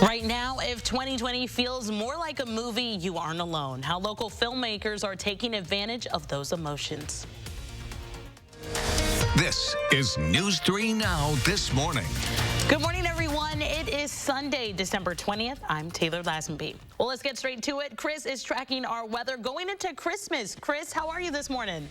Right now, if 2020 feels more like a movie, you aren't alone. How local filmmakers are taking advantage of those emotions. This is News 3 Now this morning. Good morning, everyone. It is Sunday, December 20th. I'm Taylor Lazenby. Well, let's get straight to it. Chris is tracking our weather going into Christmas. Chris, how are you this morning?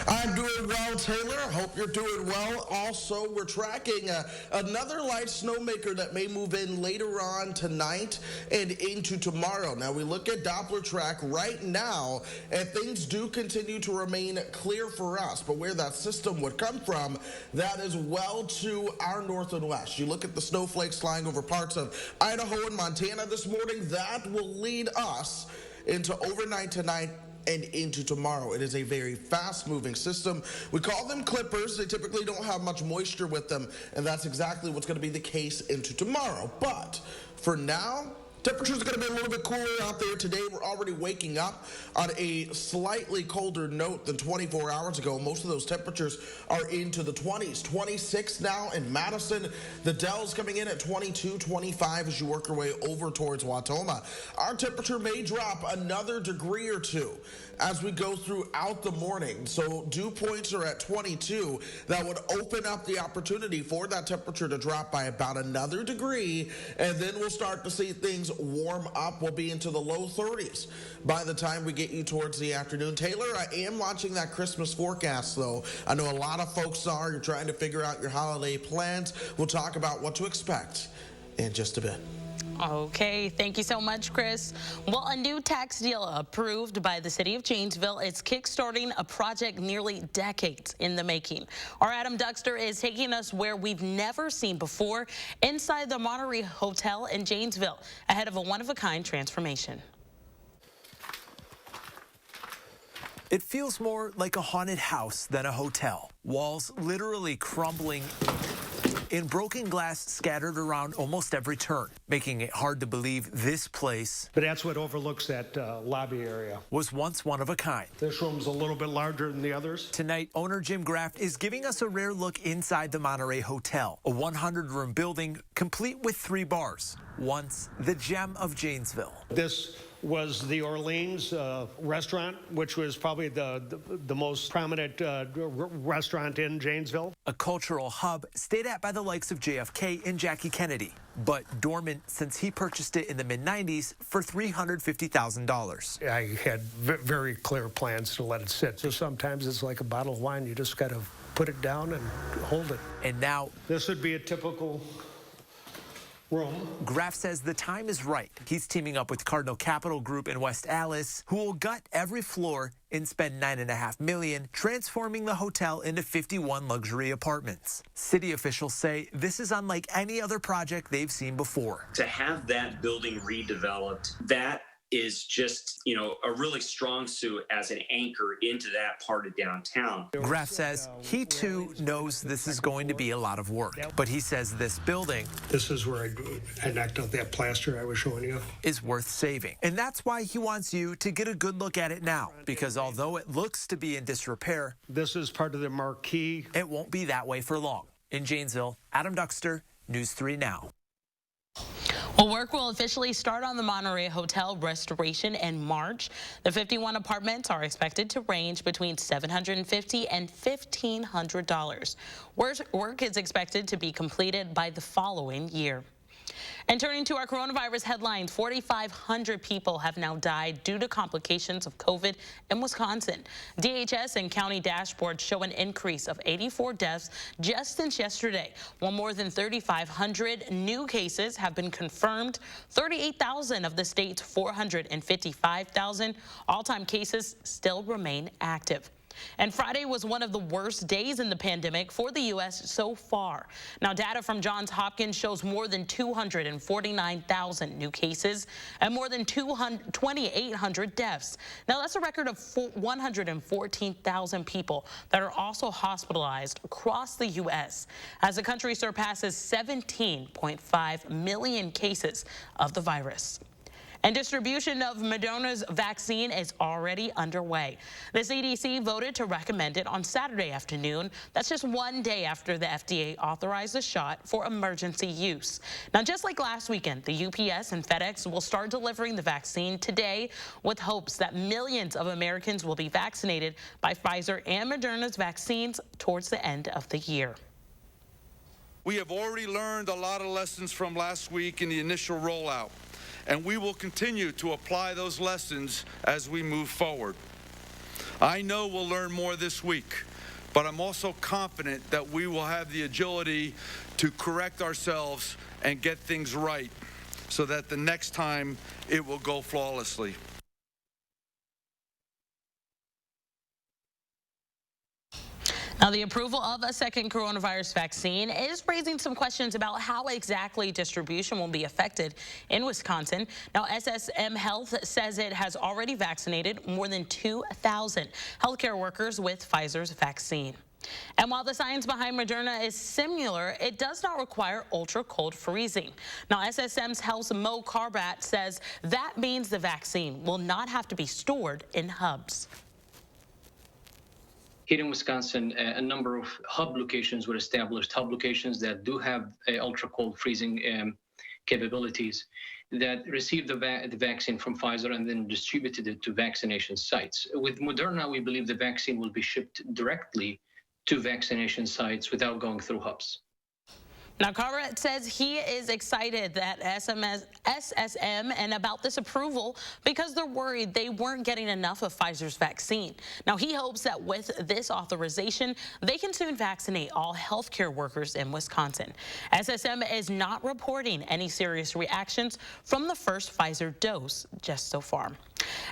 I'm doing well, Taylor. Hope you're doing well. Also, we're tracking another light snowmaker that may move in later on tonight and into tomorrow. Now, we look at Doppler track right now, and things do continue to remain clear for us. But where that system would come from, that is well to our north and west. You look at the snowflakes flying over parts of Idaho and Montana this morning. That will lead us into overnight tonight and into tomorrow. It is a very fast-moving system. We call them clippers. They typically don't have much moisture with them, and that's exactly what's going to be the case into tomorrow. But for now, temperatures are going to be a little bit cooler out there today. We're already waking up on a slightly colder note than 24 hours ago. Most of those temperatures are into the 20s. 26 now in Madison. The Dells coming in at 22, 25 as you work your way over towards Wautoma. Our temperature may drop another degree or two as we go throughout the morning. So dew points are at 22. That would open up the opportunity for that temperature to drop by about another degree, and then we'll start to see things warm up. We'll be into the low 30s by the time we get you towards the afternoon. Taylor, I am watching that Christmas forecast, though. I know a lot of folks are. You're trying to figure out your holiday plans. We'll talk about what to expect in just a bit. Okay, thank you so much, Chris. Well, a new tax deal approved by the city of Janesville is kickstarting a project nearly decades in the making. Our Adam Duxter is taking us where we've never seen before, inside the Monterey Hotel in Janesville, ahead of a one-of-a-kind transformation. It feels more like a haunted house than a hotel. Walls literally crumbling and broken glass scattered around almost every turn, making it hard to believe this place, but that's what overlooks that lobby area, was once one of a kind. This room's a little bit larger than the others. Tonight, owner Jim Graft is giving us a rare look inside the Monterey Hotel, a 100-room building complete with 3 bars, once the gem of Janesville. This was the Orleans restaurant, which was probably the most prominent restaurant in Janesville. A cultural hub stayed at by the likes of JFK and Jackie Kennedy, but dormant since he purchased it in the mid-90s for $350,000. I had very clear plans to let it sit. So sometimes it's like a bottle of wine. You just got to put it down and hold it. And now, this would be a typical room. Graff says the time is right. He's teaming up with Cardinal Capital Group in West Allis, who will gut every floor and spend $9.5 million transforming the hotel into 51 luxury apartments. City officials say this is unlike any other project they've seen before. To have that building redeveloped, that is just, a really strong suit as an anchor into that part of downtown. Graff says he too knows this is going to be a lot of work, but he says this building, this is where I knocked out that plaster I was showing you, is worth saving. And that's why he wants you to get a good look at it now, because although it looks to be in disrepair, this is part of the marquee. It won't be that way for long. In Janesville, Adam Duxter, News 3 Now. Well, work will officially start on the Monterey Hotel restoration in March. The 51 apartments are expected to range between $750 and $1,500. Work is expected to be completed by the following year. And turning to our coronavirus headlines, 4,500 people have now died due to complications of COVID in Wisconsin. DHS and county dashboards show an increase of 84 deaths just since yesterday, while more than 3,500 new cases have been confirmed. 38,000 of the state's 455,000 all-time cases still remain active. And Friday was one of the worst days in the pandemic for the U.S. so far. Now, data from Johns Hopkins shows more than 249,000 new cases and more than 2,800 deaths. Now, that's a record of 114,000 people that are also hospitalized across the U.S. as the country surpasses 17.5 million cases of the virus. And distribution of Moderna's vaccine is already underway. The CDC voted to recommend it on Saturday afternoon. That's just one day after the FDA authorized the shot for emergency use. Now, just like last weekend, the UPS and FedEx will start delivering the vaccine today with hopes that millions of Americans will be vaccinated by Pfizer and Moderna's vaccines towards the end of the year. We have already learned a lot of lessons from last week in the initial rollout, and we will continue to apply those lessons as we move forward. I know we'll learn more this week, but I'm also confident that we will have the agility to correct ourselves and get things right so that the next time it will go flawlessly. Now, the approval of a second coronavirus vaccine is raising some questions about how exactly distribution will be affected in Wisconsin. Now, SSM Health says it has already vaccinated more than 2,000 healthcare workers with Pfizer's vaccine. And while the science behind Moderna is similar, it does not require ultra-cold freezing. Now, SSM Health's Mo Carbat says that means the vaccine will not have to be stored in hubs. Here in Wisconsin, a number of hub locations were established, hub locations that do have ultra-cold freezing capabilities that received the vaccine from Pfizer and then distributed it to vaccination sites. With Moderna, we believe the vaccine will be shipped directly to vaccination sites without going through hubs. Now, Cartwright says he is excited that SSM and about this approval because they're worried they weren't getting enough of Pfizer's vaccine. Now, he hopes that with this authorization, they can soon vaccinate all healthcare workers in Wisconsin. SSM is not reporting any serious reactions from the first Pfizer dose just so far.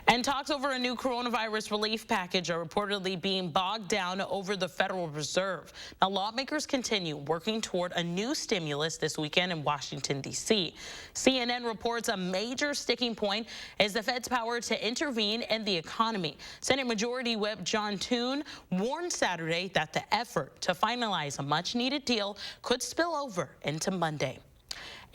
And talks over a new coronavirus relief package are reportedly being bogged down over the Federal Reserve. Now, lawmakers continue working toward a new stimulus this weekend in Washington, D.C. CNN reports a major sticking point is the Fed's power to intervene in the economy. Senate Majority Whip John Toon warned Saturday that the effort to finalize a much-needed deal could spill over into Monday.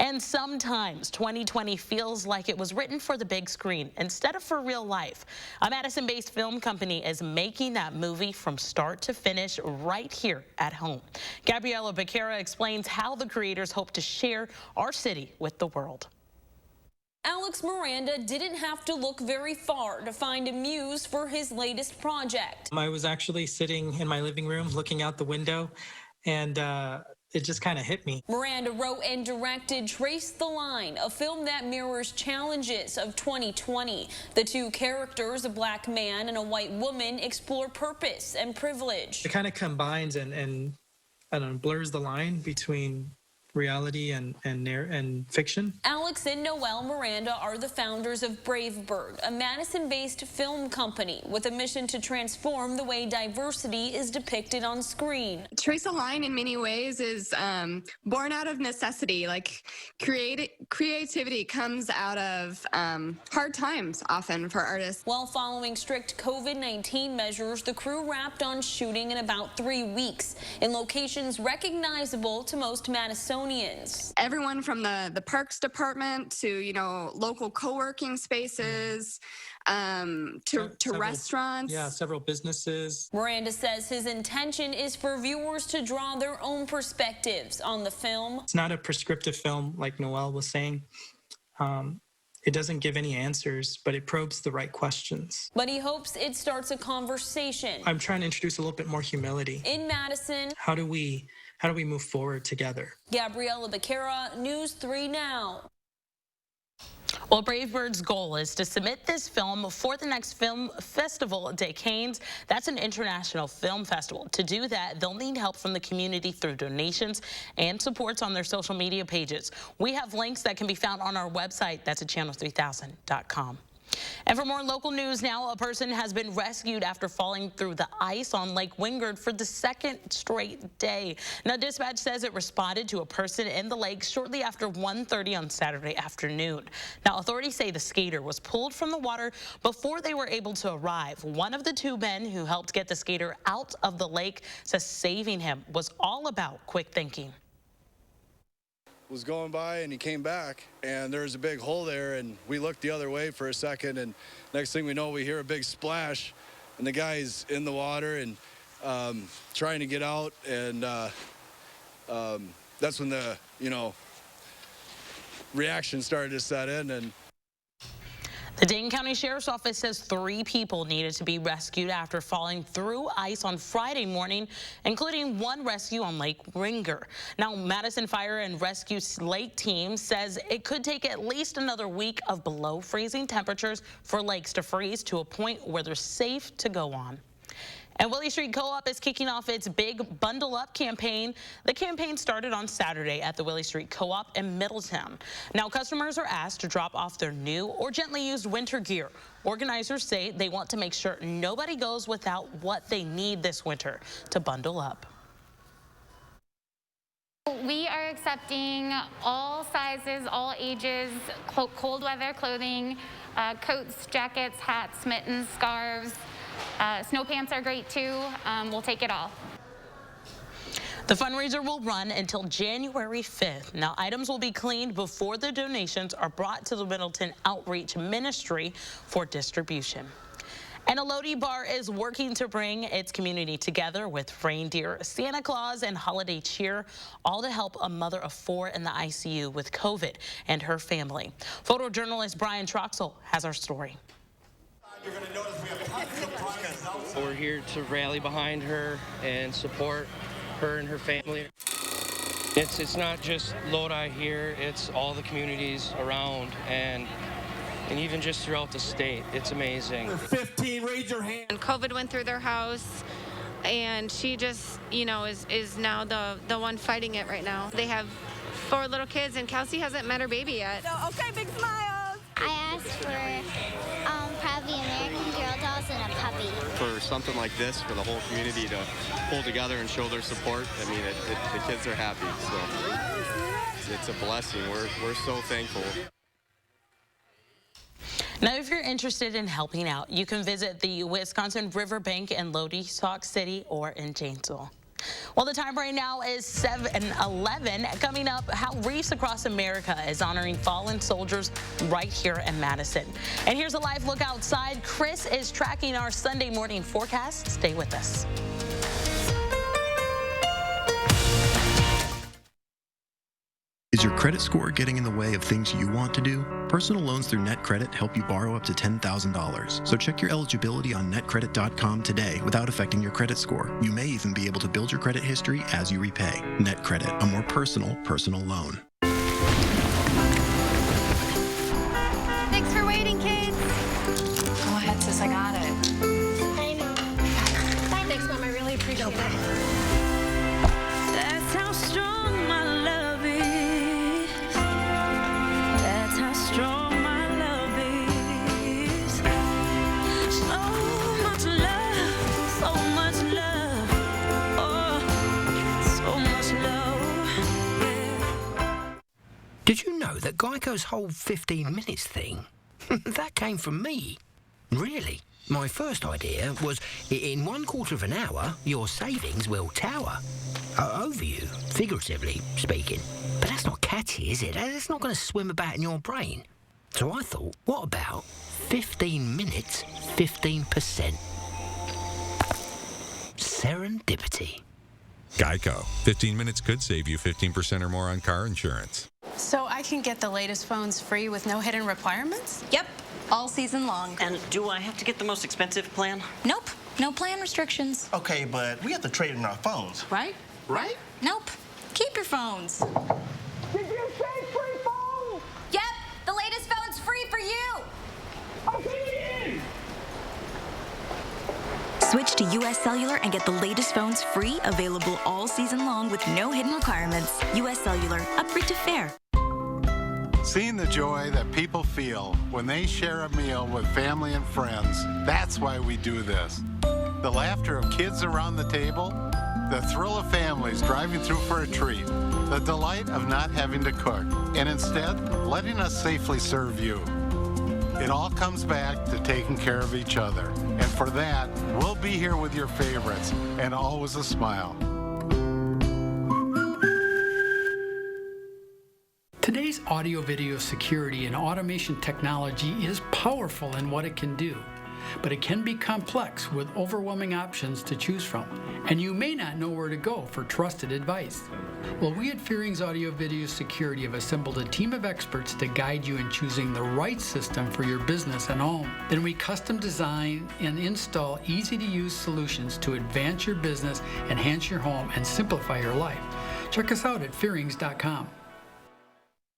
And sometimes 2020 feels like it was written for the big screen instead of for real life. A Madison-based film company is making that movie from start to finish right here at home. Gabriella Becerra explains how the creators hope to share our city with the world. Alex Miranda didn't have to look very far to find a muse for his latest project. I was actually sitting in my living room looking out the window, and it just kind of hit me. Miranda wrote and directed Trace the Line, a film that mirrors challenges of 2020. The two characters, a black man and a white woman, explore purpose and privilege. It kind of combines and I don't know, blurs the line between reality and fiction. Alex and Noelle Miranda are the founders of Brave Bird, a Madison-based film company with a mission to transform the way diversity is depicted on screen. Trace a Line in many ways is born out of necessity. Like creativity comes out of hard times often for artists. While following strict COVID-19 measures, the crew wrapped on shooting in about 3 weeks in locations recognizable to most Madisonians. Everyone from the parks department to, you know, local co-working spaces, to restaurants. Yeah, several businesses. Miranda says his intention is for viewers to draw their own perspectives on the film. It's not a prescriptive film like Noelle was saying. It doesn't give any answers, but it probes the right questions. But he hopes it starts a conversation. I'm trying to introduce a little bit more humility. In Madison. How do we move forward together? Gabriella Becerra, News 3 Now. Well, Brave Bird's goal is to submit this film for the next film festival at Cannes. That's an international film festival. To do that, they'll need help from the community through donations and supports on their social media pages. We have links that can be found on our website. That's at channel3000.com. And for more local news now, a person has been rescued after falling through the ice on Lake Wingard for the second straight day. Now, dispatch says it responded to a person in the lake shortly after 1:30 on Saturday afternoon. Now, authorities say the skater was pulled from the water before they were able to arrive. One of the two men who helped get the skater out of the lake says saving him was all about quick thinking. was going by and he came back and there was a big hole there, and we looked the other way for a second, and next thing we know, we hear a big splash and the guy's in the water and trying to get out, and that's when the reaction started to set in. And the Dane County Sheriff's Office says 3 people needed to be rescued after falling through ice on Friday morning, including 1 rescue on Lake Ringer. Now, Madison Fire and Rescue Lake Team says it could take at least another week of below freezing temperatures for lakes to freeze to a point where they're safe to go on. And Willie Street Co-op is kicking off its big Bundle Up campaign. The campaign started on Saturday at the Willie Street Co-op in Middletown. Now, customers are asked to drop off their new or gently used winter gear. Organizers say they want to make sure nobody goes without what they need this winter to bundle up. We are accepting all sizes, all ages, cold weather clothing, coats, jackets, hats, mittens, scarves. Snow pants are great too. We'll take it all. The fundraiser will run until January 5th. Now, items will be cleaned before the donations are brought to the Middleton Outreach Ministry for distribution. And a Lodi bar is working to bring its community together with reindeer, Santa Claus, and holiday cheer, all to help a mother of 4 in the ICU with COVID and her family. Photojournalist Brian Troxel has our story. We're here to rally behind her and support her and her family. It's not just Lodi here, it's all the communities around and even just throughout the state. It's amazing. 15, raise your hand. COVID went through their house, and she just, is now the one fighting it right now. They have 4 little kids, and Kelsey hasn't met her baby yet. So, okay, big smiles. I asked for probably American Girl dolls and a puppy. For something like this, for the whole community to pull together and show their support, I mean, the kids are happy, so it's a blessing. We're so thankful. Now, if you're interested in helping out, you can visit the Wisconsin Riverbank in Lodi, Sauk City, or in Janesville. Well, the time right now is 7:11. Coming up, how Reefs Across America is honoring fallen soldiers right here in Madison. And here's a live look outside. Chris is tracking our Sunday morning forecast. Stay with us. Is your credit score getting in the way of things you want to do? Personal loans through NetCredit help you borrow up to $10,000. So check your eligibility on netcredit.com today without affecting your credit score. You may even be able to build your credit history as you repay. NetCredit, a more personal loan. Thanks for waiting, kids. Go ahead, sis, I got it. Bye, Mom. Bye, thanks, Mom. I really appreciate it. That's how strong my love is. That's how strong my love is. So much love, so much love. Oh, so much love. Yeah. Did you know that Geico's whole 15 minutes thing, that came from me? Really? My first idea was, in 1/4 of an hour, your savings will tower. Over you, figuratively speaking. But that's not catchy, is it? That's not going to swim about in your brain. So I thought, what about 15 minutes, 15%? Serendipity. Geico. 15 minutes could save you 15% or more on car insurance. So I can get the latest phones free with no hidden requirements? Yep, all season long. And do I have to get the most expensive plan? Nope, no plan restrictions. Okay, but we have to trade in our phones. Right? Right? Nope, keep your phones. Did you say free phone? Yep, the latest phone's free for you. Okay, Switch to US Cellular and get the latest phones free, available all season long with no hidden requirements. US Cellular, upgrade to fair. Seeing the joy that people feel when they share a meal with family and friends, that's why we do this. The laughter of kids around the table, the thrill of families driving through for a treat, the delight of not having to cook, and instead letting us safely serve you. It all comes back to taking care of each other. And for that, we'll be here with your favorites and always a smile. Today's audio-video security and automation technology is powerful in what it can do, but it can be complex with overwhelming options to choose from, and you may not know where to go for trusted advice. Well, we at Fearing's Audio-Video Security have assembled a team of experts to guide you in choosing the right system for your business and home. Then we custom design and install easy-to-use solutions to advance your business, enhance your home, and simplify your life. Check us out at fearings.com.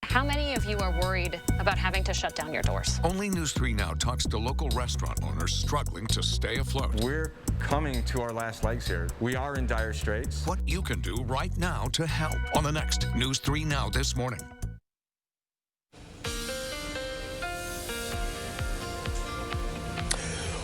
How many of you are worried about having to shut down your doors? Only News 3 Now talks to local restaurant owners struggling to stay afloat. We're coming to our last legs here. We are in dire straits. What you can do right now to help on the next News 3 Now this morning.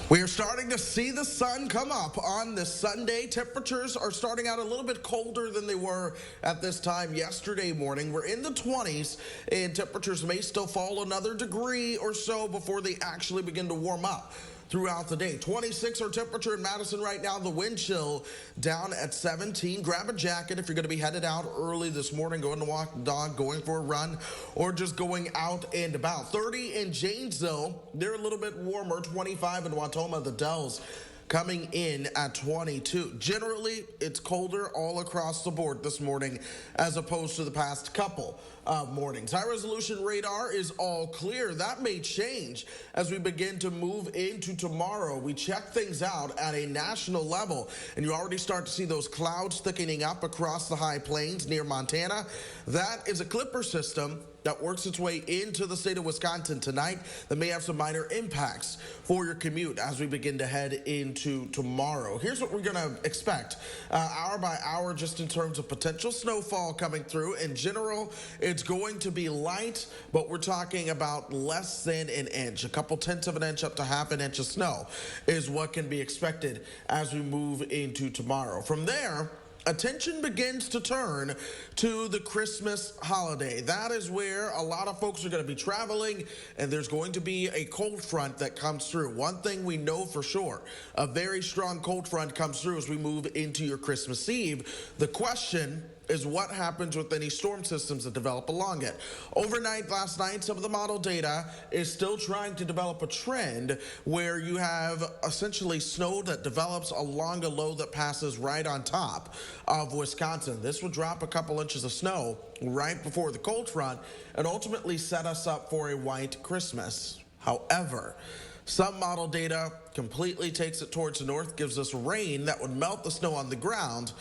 We are starting to see the sun come up on this Sunday. Temperatures are starting out a little bit colder than they were at this time yesterday morning. We're in the 20s, and temperatures may still fall another degree or so before they actually begin to warm up throughout the day. 26 our temperature in Madison right now. The wind chill down at 17. Grab a jacket if you're going to be headed out early this morning, going to walk the dog, going for a run, or just going out and about. 30 in Janesville. They're a little bit warmer. 25 in Watoma. The Dells coming in at 22. Generally, it's colder all across the board this morning as opposed to the past couple of mornings. High resolution radar is all clear. That may change as we begin to move into tomorrow. We check things out at a national level, and you already start to see those clouds thickening up across the high plains near Montana. That is a Clipper system that works its way into the state of Wisconsin tonight that may have some minor impacts for your commute as we begin to head into tomorrow. Here's what we're going to expect hour by hour just in terms of potential snowfall coming through. In general, it's going to be light, but we're talking about less than an inch. A couple tenths of an inch up to half an inch of snow is what can be expected as we move into tomorrow. From there, attention begins to turn to the Christmas holiday. That is where a lot of folks are going to be traveling, and there's going to be a cold front that comes through. One thing we know for sure, a very strong cold front comes through as we move into your Christmas Eve. The question is what happens with any storm systems that develop along it. Overnight last night, some of the model data is still trying to develop a trend where you have essentially snow that develops along a low that passes right on top of Wisconsin. This will drop a couple inches of snow right before the cold front and ultimately set us up for a white Christmas. However, some model data completely takes it towards the north, gives us rain that would melt the snow on the ground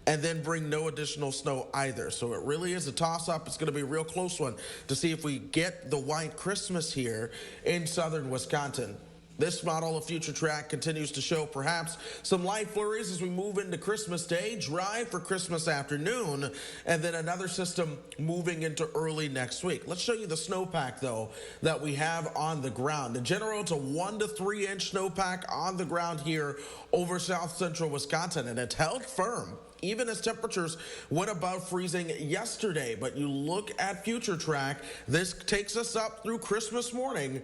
and then bring no additional snow either. So it really is a toss-up. It's going to be a real close one to see if we get the white Christmas here in southern Wisconsin. This model of Future Track continues to show perhaps some light flurries as we move into Christmas Day, dry for Christmas afternoon, and then another system moving into early next week. Let's show you the snowpack, though, that we have on the ground. In general, it's a 1 to 3 inch snowpack on the ground here over south central Wisconsin, and it's held firm even as temperatures went above freezing yesterday. But you look at Future Track, this takes us up through Christmas morning,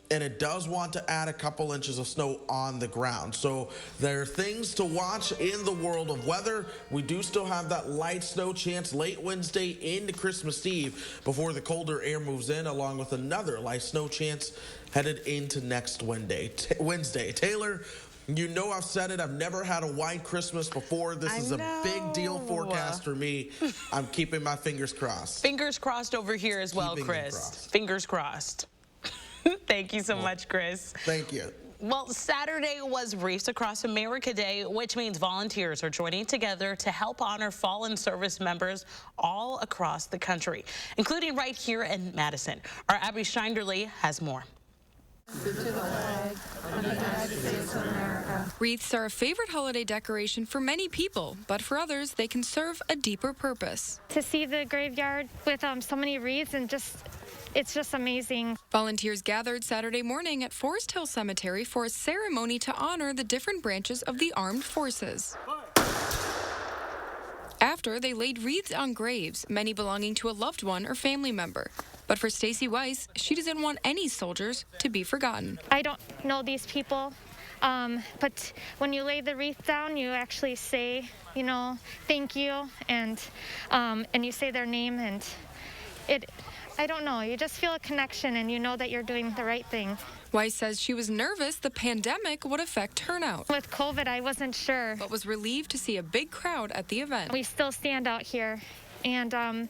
and it does want to add a couple inches of snow on the ground. So there are things to watch in the world of weather. We do still have that light snow chance late Wednesday into Christmas Eve before the colder air moves in, along with another light snow chance headed into next Wednesday. Taylor, you know I've said it. I've never had a white Christmas before. This is a big deal forecast for me. I'm keeping my fingers crossed. Fingers crossed over here as well, Chris. Fingers crossed. Thank you so much, Chris. Thank you. Well, Saturday was Reefs Across America Day, which means volunteers are joining together to help honor fallen service members all across the country, including right here in Madison. Our Abby Schneiderly has more. Wreaths are a favorite holiday decoration for many people, but for others, they can serve a deeper purpose. To see the graveyard with so many wreaths and it's just amazing. Volunteers gathered Saturday morning at Forest Hill Cemetery for a ceremony to honor the different branches of the armed forces. After, they laid wreaths on graves, many belonging to a loved one or family member. But for Stacy Weiss, she doesn't want any soldiers to be forgotten. I don't know these people, but when you lay the wreath down, you actually say, thank you, and you say their name, and I don't know, you just feel a connection and you know that you're doing the right thing. Weiss says she was nervous the pandemic would affect turnout. With COVID, I wasn't sure. But was relieved to see a big crowd at the event. We still stand out here, and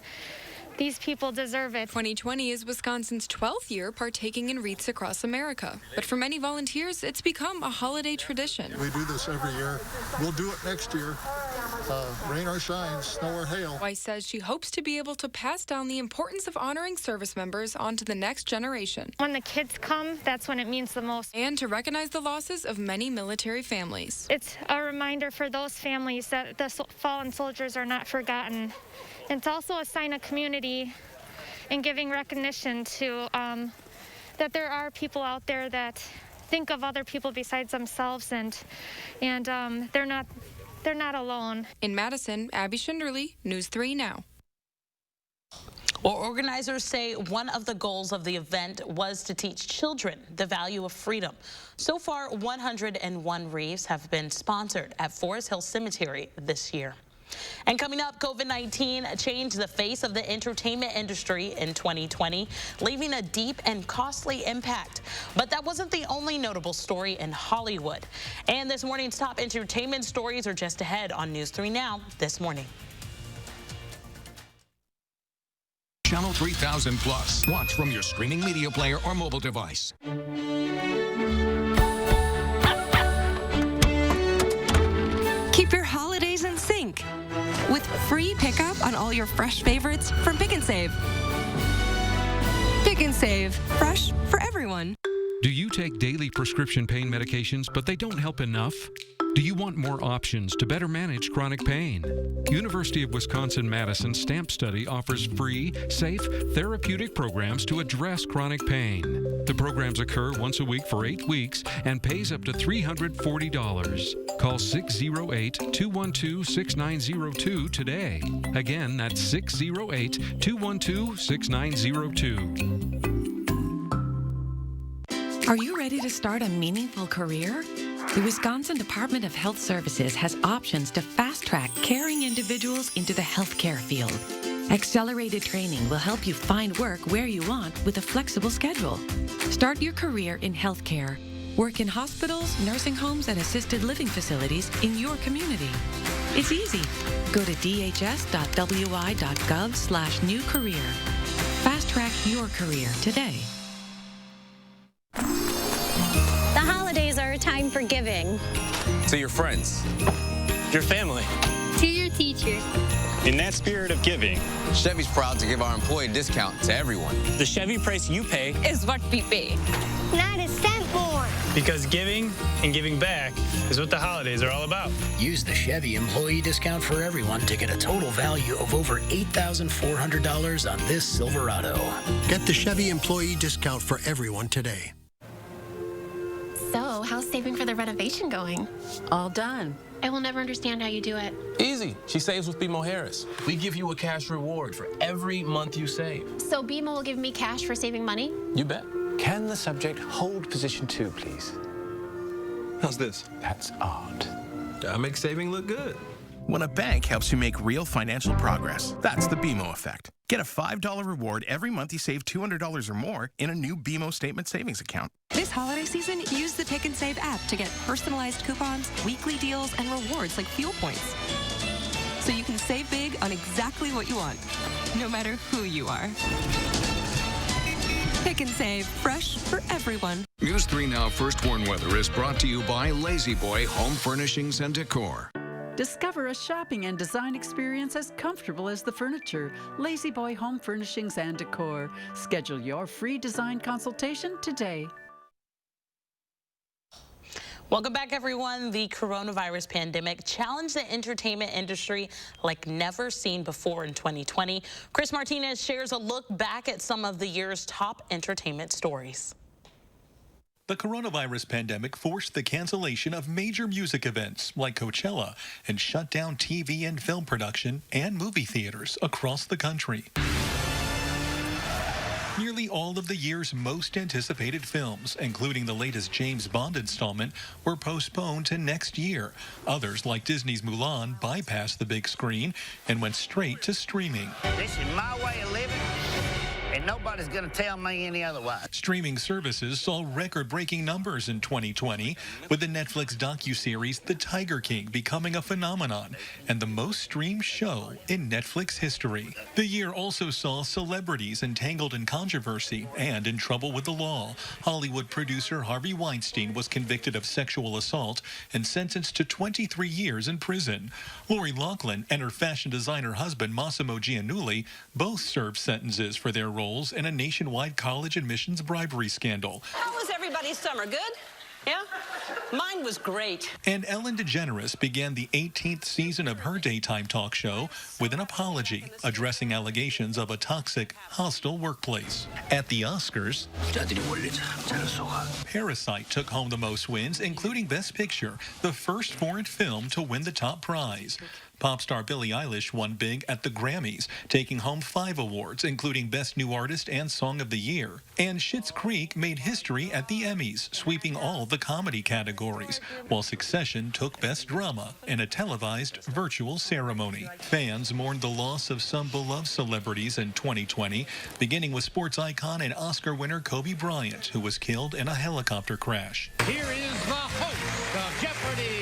these people deserve it. 2020 is Wisconsin's 12th year partaking in wreaths across America. But for many volunteers, it's become a holiday tradition. We do this every year. We'll do it next year. Rain or shine, snow or hail. Weiss says she hopes to be able to pass down the importance of honoring service members onto the next generation. When the kids come, that's when it means the most. And to recognize the losses of many military families. It's a reminder for those families that the fallen soldiers are not forgotten. It's also a sign of community and giving recognition to that there are people out there that think of other people besides themselves, and they're not alone. In Madison, Abby Schinderly, News 3 Now. Well, organizers say one of the goals of the event was to teach children the value of freedom. So far, 101 wreaths have been sponsored at Forest Hill Cemetery this year. And coming up, COVID-19 changed the face of the entertainment industry in 2020, leaving a deep and costly impact. But that wasn't the only notable story in Hollywood. And this morning's top entertainment stories are just ahead on News 3 Now this morning. Channel 3000 Plus. Watch from your streaming media player or mobile device. Keep your holidays in sync with free pickup on all your fresh favorites from Pick and Save. Pick and Save, fresh for everyone. Do you take daily prescription pain medications, but they don't help enough? Do you want more options to better manage chronic pain? University of Wisconsin-Madison STAMP Study offers free, safe, therapeutic programs to address chronic pain. The programs occur once a week for 8 weeks and pays up to $340. Call 608-212-6902 today. Again, that's 608-212-6902. Are you ready to start a meaningful career? The Wisconsin Department of Health Services has options to fast-track caring individuals into the healthcare field. Accelerated training will help you find work where you want with a flexible schedule. Start your career in healthcare. Work in hospitals, nursing homes, and assisted living facilities in your community. It's easy. Go to dhs.wi.gov/new career. Fast-track your career today. The holidays are a time for giving. To your friends, your family, To your teachers. in that spirit of giving, Chevy's proud to give our employee discount to everyone. the Chevy price you pay Is what we pay. Not a cent more. because giving and giving back is what the holidays are all about. Use the Chevy employee discount for everyone to get a total value of over $8,400 on this Silverado. Get the Chevy employee discount for everyone today. So, how's saving for the renovation going? All done. I will never understand how you do it. Easy. She saves with BMO Harris. We give you a cash reward for every month you save. So, BMO will give me cash for saving money? You bet. Can the subject hold position 2, please? How's this? That's art. That makes saving look good. When a bank helps you make real financial progress, that's the BMO effect. Get a $5 reward every month you save $200 or more in a new BMO Statement Savings account. This holiday season, use the Pick and Save app to get personalized coupons, weekly deals, and rewards like fuel points. So you can save big on exactly what you want, no matter who you are. Pick and Save, fresh for everyone. News 3 Now First Warn Weather is brought to you by Lazy Boy Home Furnishings and Decor. Discover a shopping and design experience as comfortable as the furniture. Lazy Boy Home Furnishings and Decor. Schedule your free design consultation today. Welcome back, everyone. The coronavirus pandemic challenged the entertainment industry like never seen before in 2020. Chris Martinez shares a look back at some of the year's top entertainment stories. The coronavirus pandemic forced the cancellation of major music events like Coachella and shut down TV and film production and movie theaters across the country. Nearly all of the year's most anticipated films, including the latest James Bond installment, were postponed to next year. Others, like Disney's Mulan, bypassed the big screen and went straight to streaming. This is my way of living. and nobody's going to tell me any otherwise. Streaming services saw record-breaking numbers in 2020, with the Netflix docuseries The Tiger King becoming a phenomenon and the most streamed show in Netflix history. The year also saw celebrities entangled in controversy and in trouble with the law. Hollywood producer Harvey Weinstein was convicted of sexual assault and sentenced to 23 years in prison. Lori Loughlin and her fashion designer husband Massimo Giannulli both served sentences for their roles in a nationwide college admissions bribery scandal. How was everybody's summer? Good? Yeah? Mine was great. And Ellen DeGeneres began the 18th season of her daytime talk show with an apology, addressing allegations of a toxic, hostile workplace. At the Oscars, Parasite took home the most wins, including Best Picture, the first foreign film to win the top prize. Pop star Billie Eilish won big at the Grammys, taking home 5 awards, including Best New Artist and Song of the Year. And Schitt's Creek made history at the Emmys, sweeping all the comedy categories, while Succession took Best Drama in a televised virtual ceremony. Fans mourned the loss of some beloved celebrities in 2020, beginning with sports icon and Oscar winner Kobe Bryant, who was killed in a helicopter crash. Here is the host of Jeopardy!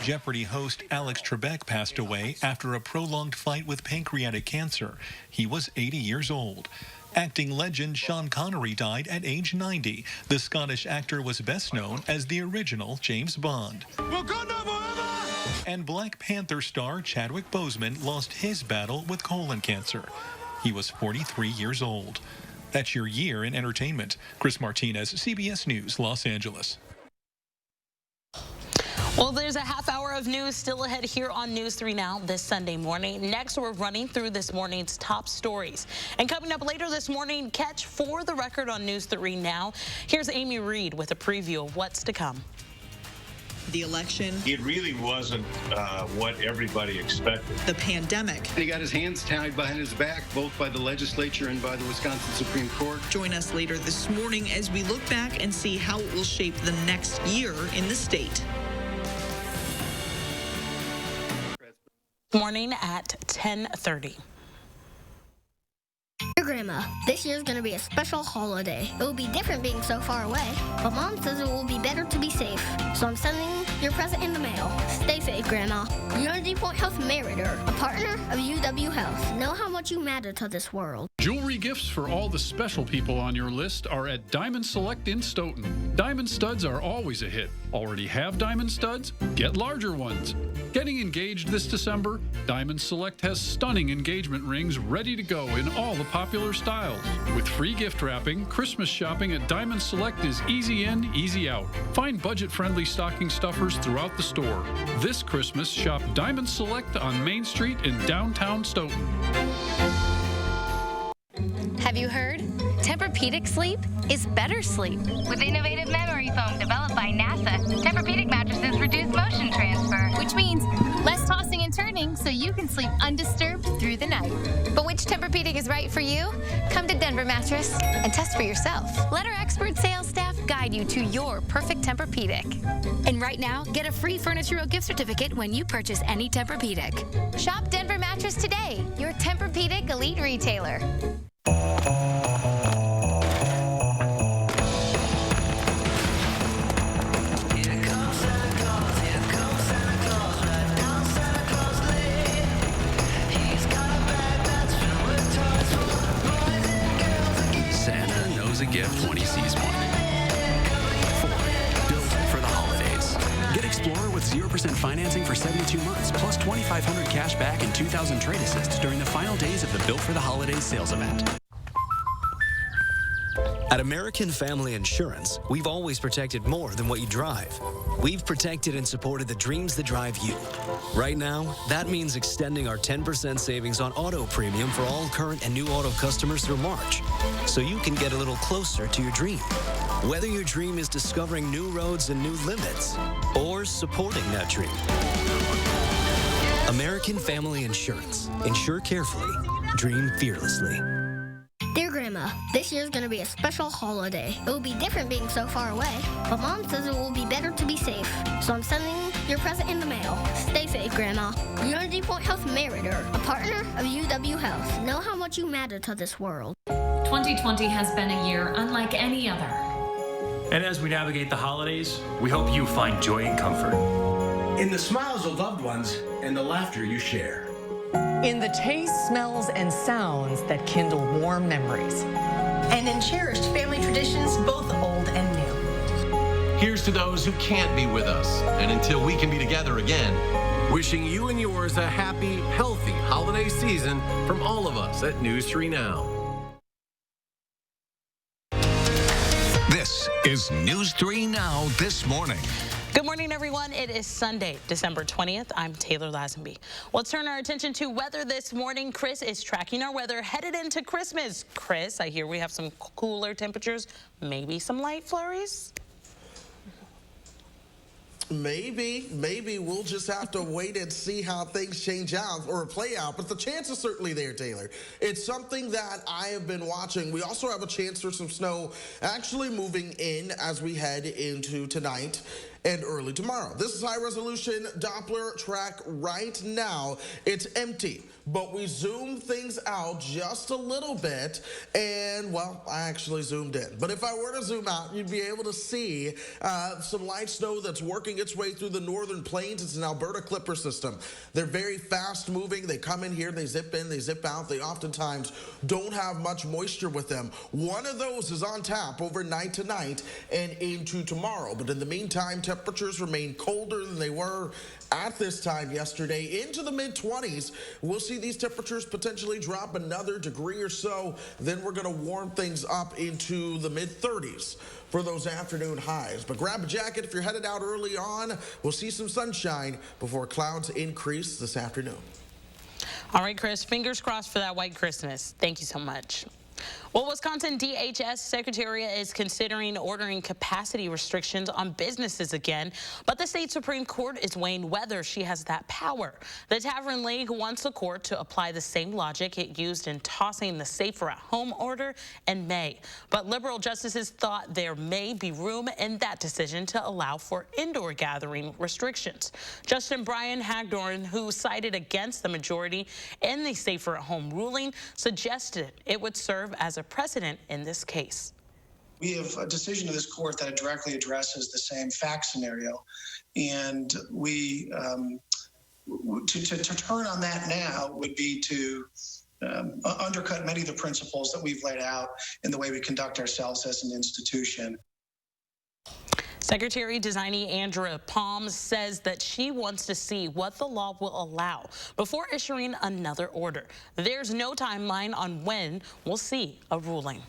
Jeopardy host Alex Trebek passed away after a prolonged fight with pancreatic cancer. He was 80 years old. Acting legend Sean Connery died at age 90. The Scottish actor was best known as the original James Bond. Wakanda forever! And Black Panther star Chadwick Boseman lost his battle with colon cancer. He was 43 years old. That's your year in entertainment. Chris Martinez, CBS News, Los Angeles. Well, there's a half hour of news still ahead here on News 3 Now this Sunday morning. Next, we're running through this morning's top stories. And coming up later this morning, catch For the Record on News 3 Now. Here's Amy Reed with a preview of what's to come. The election. It really wasn't what everybody expected. The pandemic. He got his hands tied behind his back, both by the legislature and by the Wisconsin Supreme Court. Join us later this morning as we look back and see how it will shape the next year in the state. Morning at 10:30. Dear Grandma, this year's going to be a special holiday. It will be different being so far away, but Mom says it will be better to be safe. So I'm sending your present in the mail. Stay safe, Grandma. Unity Point Health Meritor, a partner of UW Health. Know how much you matter to this world. Jewelry gifts for all the special people on your list are at Diamond Select in Stoughton. Diamond studs are always a hit. Already have diamond studs? Get larger ones. Getting engaged this December? Diamond Select has stunning engagement rings ready to go in all the popular styles. With free gift wrapping, Christmas shopping at Diamond Select is easy in, easy out. Find budget-friendly stocking stuffers throughout the store. This Christmas, shop Diamond Select on Main Street in downtown Stoughton. Have you heard? Tempur-Pedic sleep is better sleep. With innovative memory foam developed by NASA, Tempur-Pedic mattresses reduce motion transfer, which means less tossing and turning so you can sleep undisturbed through the night. But which Tempur-Pedic is right for you? Come to Denver Mattress and test for yourself. Let our expert sales staff guide you to your perfect Tempur-Pedic. And right now, get a free Furniture Row gift certificate when you purchase any Tempur-Pedic. Shop Denver Mattress today, your Tempur-Pedic elite retailer. Santa knows a gift when he sees one. Ford, built for the holidays. Get Explorer with 0% financing for 72 months, plus $2,500 cash back and $2,000 trade assists during the final days of the Built for the Holidays sales event. At American Family Insurance, we've always protected more than what you drive. We've protected and supported the dreams that drive you. Right now, that means extending our 10% savings on auto premium for all current and new auto customers through March, so you can get a little closer to your dream. Whether your dream is discovering new roads and new limits, or supporting that dream. American Family Insurance. Insure carefully. Dream fearlessly. Dear Grandma, this year's going to be a special holiday. It will be different being so far away, but Mom says it will be better to be safe. So I'm sending your present in the mail. Stay safe, Grandma. Unity Point Health Meritor, a partner of UW Health. Know how much you matter to this world. 2020 has been a year unlike any other. And as we navigate the holidays, we hope you find joy and comfort in the smiles of loved ones and the laughter you share. In the tastes, smells, and sounds that kindle warm memories. And in cherished family traditions, both old and new. Here's to those who can't be with us, and until we can be together again, wishing you and yours a happy, healthy holiday season from all of us at News 3 Now. This is News 3 Now This Morning. Good morning, everyone. It is Sunday, December 20th. I'm Taylor Lazenby. Let's turn our attention to weather this morning. Chris is tracking our weather headed into Christmas. Chris, I hear we have some cooler temperatures, maybe some light flurries. Maybe we'll just have to wait and see how things change out or play out, but the chance is certainly there, Taylor. It's something that I have been watching. We also have a chance for some snow actually moving in as we head into tonight and early tomorrow. This is high-resolution Doppler track right now. It's empty, but we zoomed things out just a little bit, and, well, I actually zoomed in. But if I were to zoom out, you'd be able to see some light snow that's working its way through the northern plains. It's an Alberta Clipper system. They're very fast-moving. They come in here, they zip in, they zip out. They oftentimes don't have much moisture with them. One of those is on tap overnight tonight and into tomorrow. But in the meantime, temperatures remain colder than they were at this time yesterday, into the mid-20s. We'll see these temperatures potentially drop another degree or so. Then we're going to warm things up into the mid-30s for those afternoon highs. But grab a jacket if you're headed out early on. We'll see some sunshine before clouds increase this afternoon. All right, Chris, fingers crossed for that white Christmas. Thank you so much. Well, Wisconsin DHS Secretariat is considering ordering capacity restrictions on businesses again, but the state Supreme Court is weighing whether she has that power. The Tavern League wants the court to apply the same logic it used in tossing the Safer at Home order in May. But liberal justices thought there may be room in that decision to allow for indoor gathering restrictions. Justin Brian Hagdorn, who sided against the majority in the Safer at Home ruling, suggested it would serve as a precedent in this case. We have a decision of this court that directly addresses the same fact scenario, and we to turn on that now would be to undercut many of the principles that we've laid out in the way we conduct ourselves as an institution. Secretary Designee Andrea Palm says that she wants to see what the law will allow before issuing another order. There's no timeline on when we'll see a ruling.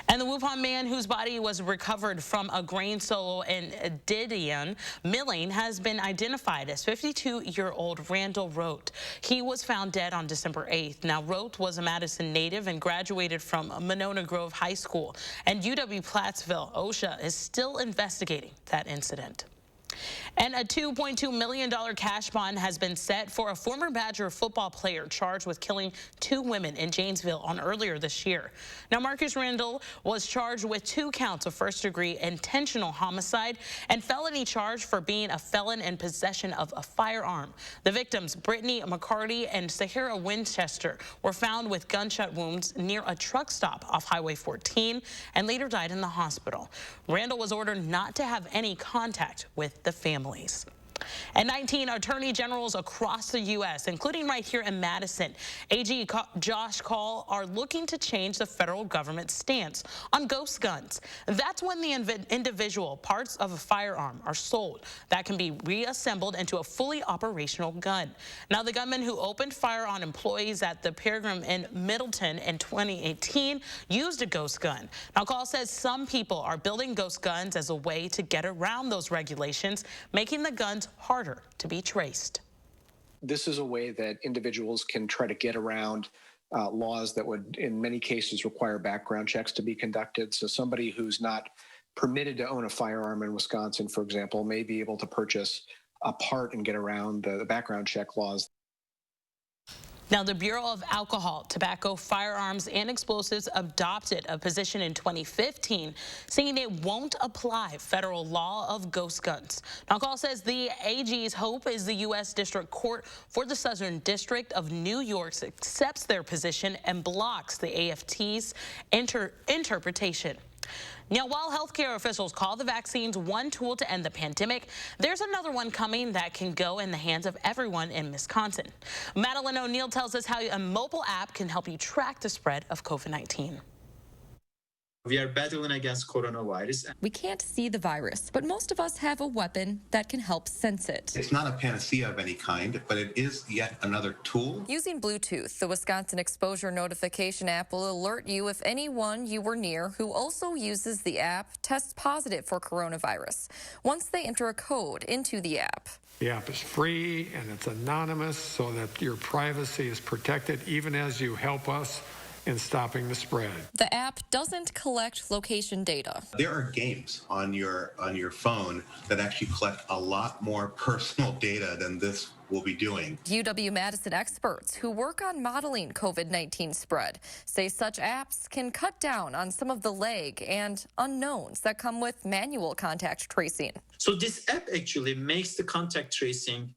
And the Wuhan man whose body was recovered from a grain silo in Didion milling has been identified as 52-year-old Randall Rote. He was found dead on December 8th. Now, Rote was a Madison native and graduated from Monona Grove High School. And UW-Plattsville, OSHA, is still investigating that incident. And a $2.2 million cash bond has been set for a former Badger football player charged with killing 2 women in Janesville on earlier this year. Now, Marcus Randall was charged with 2 counts of first-degree intentional homicide and felony charge for being a felon in possession of a firearm. The victims, Brittany McCarty and Sahara Winchester, were found with gunshot wounds near a truck stop off Highway 14 and later died in the hospital. Randall was ordered not to have any contact with the families. And 19 attorney generals across the U.S., including right here in Madison, AG Josh Kaul, are looking to change the federal government's stance on ghost guns. That's when the individual parts of a firearm are sold that can be reassembled into a fully operational gun. Now, the gunman who opened fire on employees at the Pilgrim in Middleton in 2018 used a ghost gun. Now, Kaul says some people are building ghost guns as a way to get around those regulations, making the guns harder to be traced. This is a way that individuals can try to get around laws that would, in many cases, require background checks to be conducted. So somebody who's not permitted to own a firearm in Wisconsin, for example, may be able to purchase a part and get around the background check laws. Now, the Bureau of Alcohol, Tobacco, Firearms, and Explosives adopted a position in 2015 saying it won't apply federal law of ghost guns. Now, Call says the AG's hope is the U.S. District Court for the Southern District of New York accepts their position and blocks the AFT's interpretation. Now, while healthcare officials call the vaccines one tool to end the pandemic, there's another one coming that can go in the hands of everyone in Wisconsin. Madeline O'Neill tells us how a mobile app can help you track the spread of COVID-19. We are battling against coronavirus. We can't see the virus, but most of us have a weapon that can help sense it. It's not a panacea of any kind, but it is yet another tool. Using Bluetooth, the Wisconsin Exposure Notification app will alert you if anyone you were near who also uses the app tests positive for coronavirus once they enter a code into the app. The app is free and it's anonymous so that your privacy is protected even as you help us in stopping the spread. The app doesn't collect location data. There are games on your phone that actually collect a lot more personal data than this will be doing. UW-Madison experts who work on modeling COVID-19 spread say such apps can cut down on some of the lag and unknowns that come with manual contact tracing. So this app actually makes the contact tracing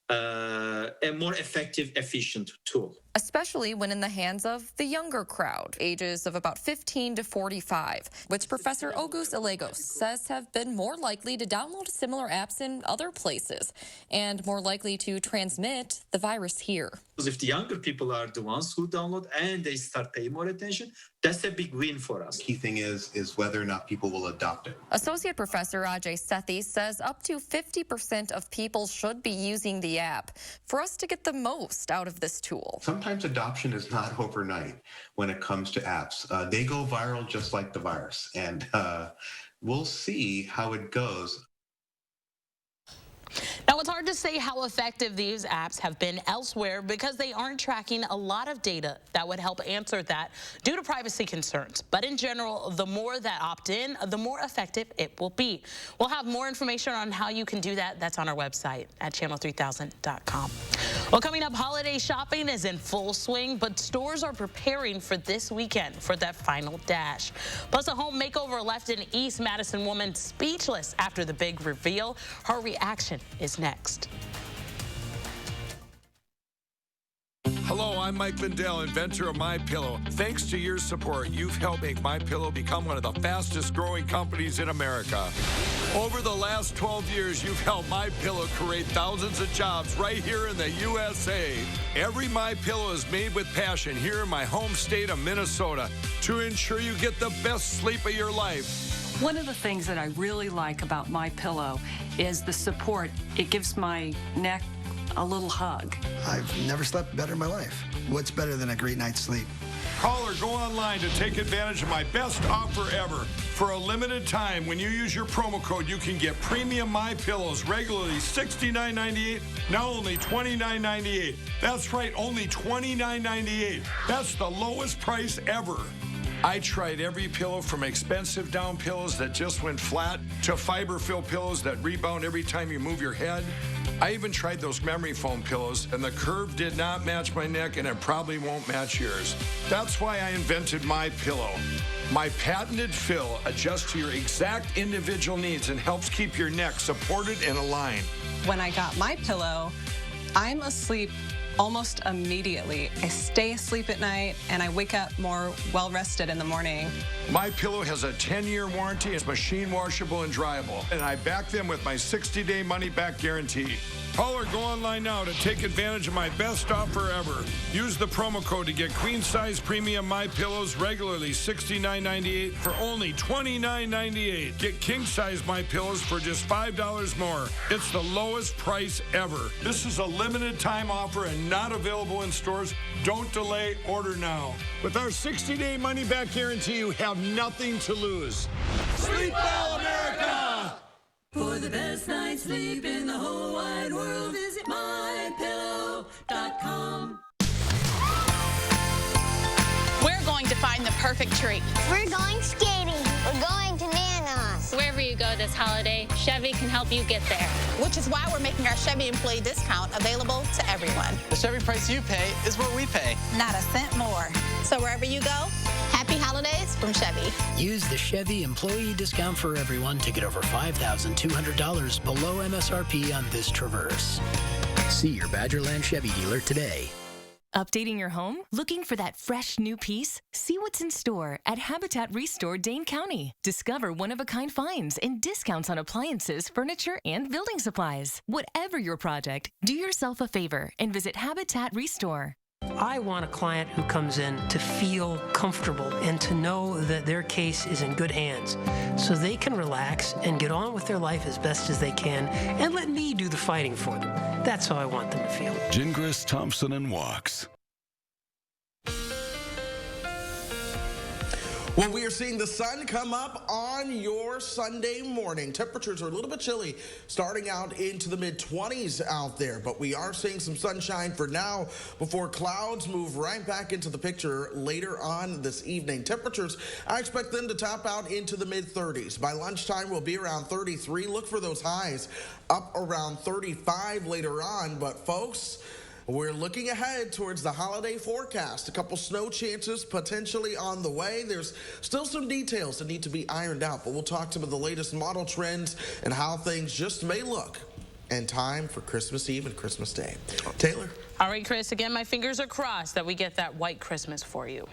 a more effective, efficient tool. Especially when in the hands of the younger crowd, ages of about 15 to 45, which Professor Auguste Allegos says have been more likely to download similar apps in other places and more likely to transmit the virus here. Because if the younger people are the ones who download and they start paying more attention, that's a big win for us. Key thing is whether or not people will adopt it. Associate Professor Ajay Sethi says up to 50% of people should be using the app for us to get the most out of this tool. Sometimes adoption is not overnight when it comes to apps. They go viral just like the virus, and we'll see how it goes. Now, it's hard to say how effective these apps have been elsewhere because they aren't tracking a lot of data that would help answer that due to privacy concerns. But in general, the more that opt in, the more effective it will be. We'll have more information on how you can do that. That's on our website at channel3000.com. Well, coming up, holiday shopping is in full swing, but stores are preparing for this weekend for that final dash. Plus, a home makeover left an East Madison woman speechless after the big reveal. Her reaction is next. Hello, I'm Mike Lindell, inventor of MyPillow. Thanks to your support, you've helped make MyPillow become one of the fastest growing companies in America. Over the last 12 years, you've helped MyPillow create thousands of jobs right here in the USA. Every MyPillow is made with passion here in my home state of Minnesota to ensure you get the best sleep of your life. One of the things that I really like about MyPillow is the support. It gives my neck a little hug. I've never slept better in my life. What's better than a great night's sleep? Call or go online to take advantage of my best offer ever. For a limited time, when you use your promo code, you can get premium MyPillows regularly $69.98, now only $29.98. That's right, only $29.98. That's the lowest price ever. I tried every pillow from expensive down pillows that just went flat to fiber-filled pillows that rebound every time you move your head. I even tried those memory foam pillows, and the curve did not match my neck, and it probably won't match yours. That's why I invented MyPillow. My patented fill adjusts to your exact individual needs and helps keep your neck supported and aligned. When I got MyPillow, I'm asleep almost immediately. I stay asleep at night and I wake up more well-rested in the morning. MyPillow has a 10-year warranty. It's machine washable and dryable. And I back them with my 60-day money-back guarantee. Call or go online now to take advantage of my best offer ever. Use the promo code to get queen-size premium MyPillows regularly $69.98 for only $29.98. Get king-size MyPillows for just $5 more. It's the lowest price ever. This is a limited time offer and not available in stores. Don't delay. Order now. With our 60-day money-back guarantee, you have nothing to lose. Sleep well, America! For the best night's sleep in the whole wide world, visit MyPillow.com. We're going to find the perfect tree. We're going skating. We're going to Nan's. join us. Wherever you go this holiday, Chevy can help you get there. Which is why we're making our Chevy employee discount available to everyone. The Chevy price you pay is what we pay. Not a cent more. So wherever you go, happy holidays from Chevy. Use the Chevy employee discount for everyone to get over $5,200 below MSRP on this Traverse. See your Badgerland Chevy dealer today. Updating your home? Looking for that fresh new piece? See what's in store at Habitat Restore Dane County. Discover one-of-a-kind finds and discounts on appliances, furniture, and building supplies. Whatever your project, do yourself a favor and visit Habitat Restore. I want a client who comes in to feel comfortable and to know that their case is in good hands so they can relax and get on with their life as best as they can and let me do the fighting for them. That's how I want them to feel. Gingras, Thompson, and Walks. Well, we are seeing the sun come up on your Sunday morning. Temperatures are a little bit chilly, starting out into the mid-20s out there, but we are seeing some sunshine for now before clouds move right back into the picture later on this evening. Temperatures, I expect them to top out into the mid-30s. By lunchtime, we'll be around 33. Look for those highs up around 35 later on, but folks, we're looking ahead towards the holiday forecast. A couple snow chances potentially on the way. There's still some details that need to be ironed out, but we'll talk some of the latest model trends and how things just may look in time for Christmas Eve and Christmas Day. Taylor? All right, Chris, again, my fingers are crossed that we get that white Christmas for you.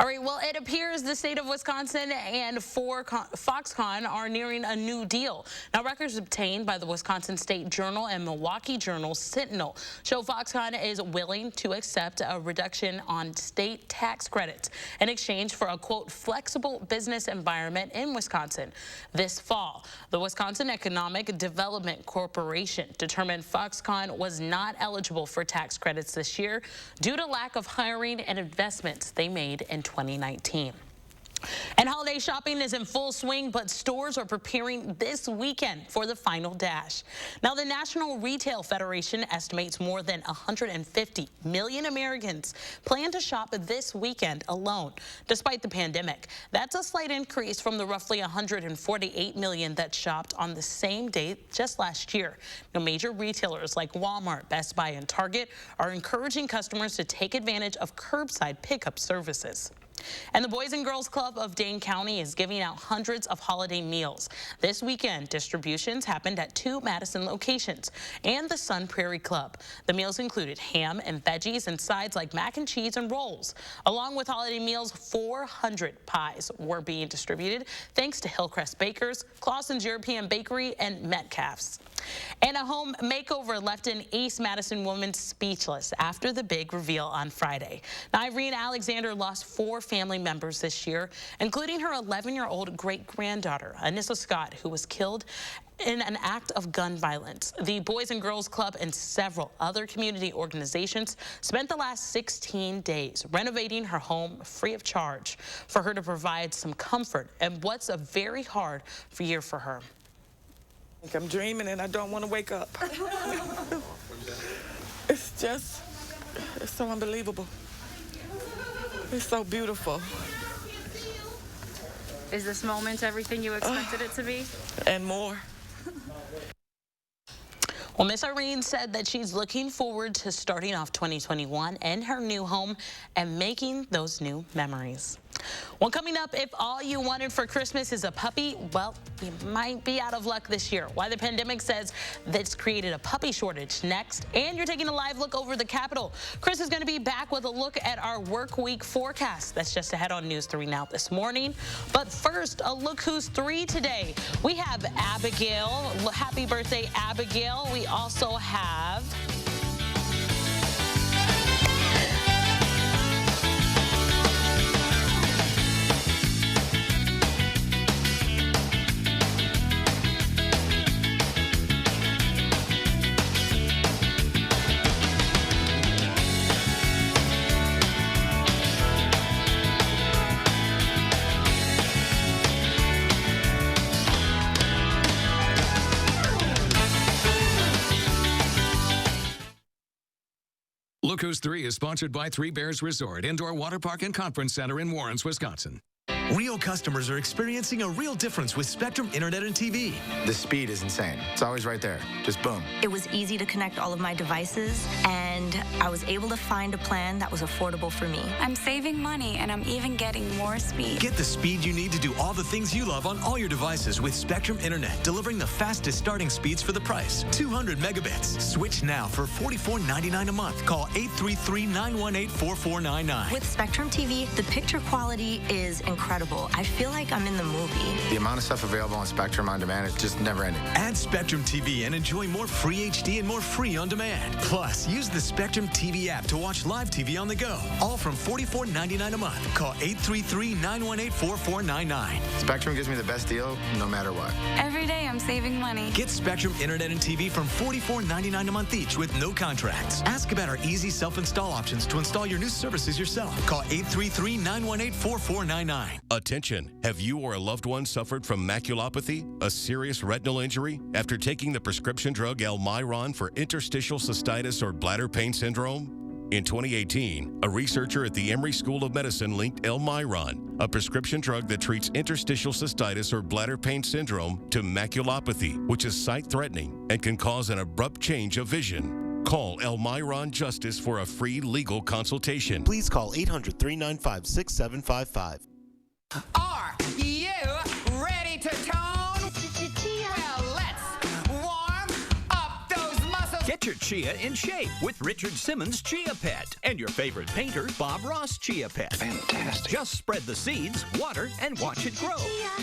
All right, well, it appears the state of Wisconsin and Foxconn are nearing a new deal. Now, records obtained by the Wisconsin State Journal and Milwaukee Journal Sentinel show Foxconn is willing to accept a reduction on state tax credits in exchange for a, quote, flexible business environment in Wisconsin. This fall, the Wisconsin Economic Development Corporation determined Foxconn was not eligible for tax credits this year due to lack of hiring and investments they made in 2019. And holiday shopping is in full swing, but stores are preparing this weekend for the final dash. Now, the National Retail Federation estimates more than 150 million Americans plan to shop this weekend alone, despite the pandemic. That's a slight increase from the roughly 148 million that shopped on the same date just last year. Now, major retailers like Walmart, Best Buy, and Target are encouraging customers to take advantage of curbside pickup services. And the Boys and Girls Club of Dane County is giving out hundreds of holiday meals. This weekend, distributions happened at 2 Madison locations and the Sun Prairie Club. The meals included ham and veggies and sides like mac and cheese and rolls. Along with holiday meals, 400 pies were being distributed thanks to Hillcrest Bakers, Clausen's European Bakery, and Metcalf's. And a home makeover left an East Madison woman speechless after the big reveal on Friday. Now, Irene Alexander lost 4 family members this year, including her 11-year-old great-granddaughter, Anissa Scott, who was killed in an act of gun violence. The Boys and Girls Club and several other community organizations spent the last 16 days renovating her home free of charge for her to provide some comfort in what's a very hard year for her. I'm dreaming and I don't want to wake up. It's so unbelievable. It's so beautiful. Is this moment everything you expected it to be? And more. Well, Miss Irene said that she's looking forward to starting off 2021 in her new home and making those new memories. Well, coming up, if all you wanted for Christmas is a puppy, well, you might be out of luck this year. Why the pandemic says that's created a puppy shortage next, and you're taking a live look over the Capitol. Chris is going to be back with a look at our work week forecast. That's just ahead on News 3 Now this morning. But first, a look who's 3 today. We have Abigail. Happy birthday, Abigail. We also have... Look Who's 3 is sponsored by Three Bears Resort, Indoor Water Park and Conference Center in Warrens, Wisconsin. Real customers are experiencing a real difference with Spectrum Internet and TV. The speed is insane. It's always right there. Just boom. It was easy to connect all of my devices, and I was able to find a plan that was affordable for me. I'm saving money, and I'm even getting more speed. Get the speed you need to do all the things you love on all your devices with Spectrum Internet, delivering the fastest starting speeds for the price. 200 megabits. Switch now for $44.99 a month. Call 833-918-4499. With Spectrum TV, the picture quality is incredible. I feel like I'm in the movie. The amount of stuff available on Spectrum On Demand is just never ending. Add Spectrum TV and enjoy more free HD and more free on demand. Plus, use the Spectrum TV app to watch live TV on the go. All from $44.99 a month. Call 833-918-4499. Spectrum gives me the best deal no matter what. Every day I'm saving money. Get Spectrum Internet and TV from $44.99 a month each with no contracts. Ask about our easy self-install options to install your new services yourself. Call 833-918-4499. Attention, have you or a loved one suffered from maculopathy, a serious retinal injury, after taking the prescription drug Almiron for interstitial cystitis or bladder pain syndrome? In 2018, a researcher at the Emory School of Medicine linked Almiron, a prescription drug that treats interstitial cystitis or bladder pain syndrome, to maculopathy, which is sight-threatening and can cause an abrupt change of vision. Call Almiron Justice for a free legal consultation. Please call 800-395-6755. Are you ready to tone? Well, let's warm up those muscles. Get your chia in shape with Richard Simmons Chia Pet and your favorite painter, Bob Ross Chia Pet. Fantastic. Just spread the seeds, water, and watch it grow.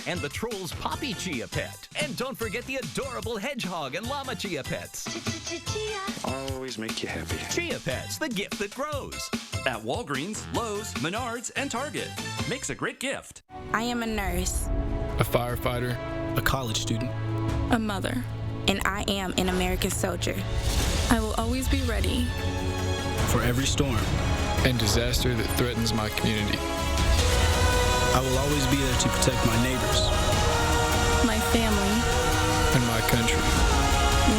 And the Trolls Poppy Chia Pet. And don't forget the adorable Hedgehog and Llama Chia Pets. Always make you happy. Chia Pets, the gift that grows. At Walgreens, Lowe's, Menards, and Target. Makes a great gift. I am a nurse, a firefighter, a college student, a mother, and I am an American soldier. I will always be ready for every storm and disaster that threatens my community. I will always be there to protect my neighbors, my family, and my country.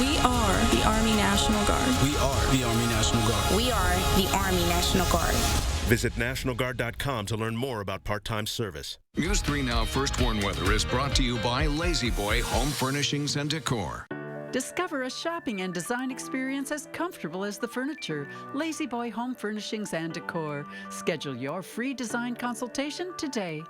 We are the Army National Guard. We are the Army National Guard. We are the Army National Guard. Visit nationalguard.com to learn more about part-time service. News 3 Now First Warn Weather is brought to you by Lazy Boy Home Furnishings and Decor. Discover a shopping and design experience as comfortable as the furniture. Lazy Boy Home Furnishings and Decor. Schedule your free design consultation today.